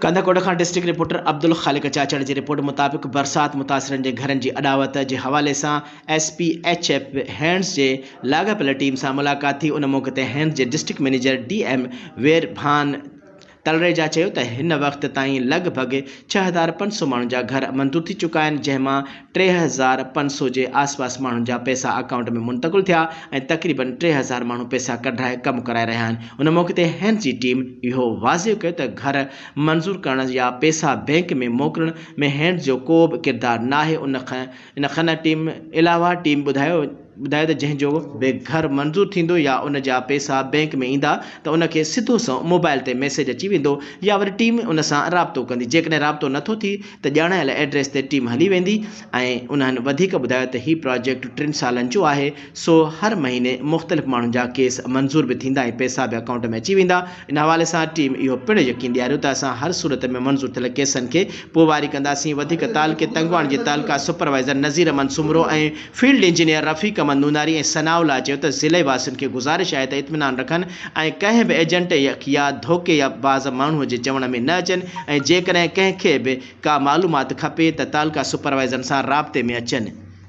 कंधाकोट खां district reporter Abdul ख़ालिक चाचड़ की report मुताबिक़ बरसात मुतासिरनि के घरनि की अडावत के हवाले से SPHF हैंड्स के लाॻापियल टीम से मुलाक़ात थी। उन मौक़े ते हैंड्स के डिस्ट्रिक्ट मैनेजर DM वेरभान तलरेजा चयो त हिन वक्त ताईं लगभग 6500 माण्हुनि जा घर मंजूर थी चुका आहिनि, जंहिंमां 3500 जे आसपास माण्हुनि जा पैसा अकाउंट में मुंतक़िल थिया ऐं तक़रीबन 3000 माण्हू पैसा कढाए कम कराए रहिया आहिनि। उन मौक़े ते हैंड्स जी टीम इहो वाज़िह कयो त घर मंजूर करण या पैसा बैंक में मोकिलण में हैंड्स जो को बि किरदारु नाहे। इन खन टीम अलावा टीम ॿुधायो त जंहिंजो बि घर मंजूर थींदो या उन जा पैसा बैंक में ईंदा त उनखे सिधो सो मोबाइल ते मैसेज अची वेंदो या वरी टीम उन सां राब्तो कंदी। जेकॾहिं राब्तो नथो थी त ॼाणायल एड्रेस ते टीम हली वेंदी ऐं उन्हनि वधीक ॿुधायो त हीउ प्रोजेक्ट 3 सालनि जो आहे, सो हर महीने मुख़्तलिफ़ माण्हुनि जा केस मंजूर बि थींदा ऐं पैसा बि अकाउंट में अची वेंदा। इन हवाले सां टीम इहो पिणु यकीन ॾियारियो त असां हर सूरत में मंजूर थियल केसनि खे पोइवारी कंदासीं। वधीक तालुके तंगवाण जे तालुका सुपरवाइज़र नज़ीर अमन सुमरो ऐं फील्ड इंजीनियर रफ़ीक अमन नूनारी ऐं सनाउल्ला चयो त ज़िले वासियुनि खे गुज़ारिश आहे त इत्मीनान रखनि ऐं कंहिं बि एजेंट या धोखे या बाज़ माण्हूअ जे चवण में न अचनि ऐं जेकॾहिं कंहिंखे बि का मालूमात खपे त तालुका सुपरवाइज़रनि सां राब्ते में अचनि।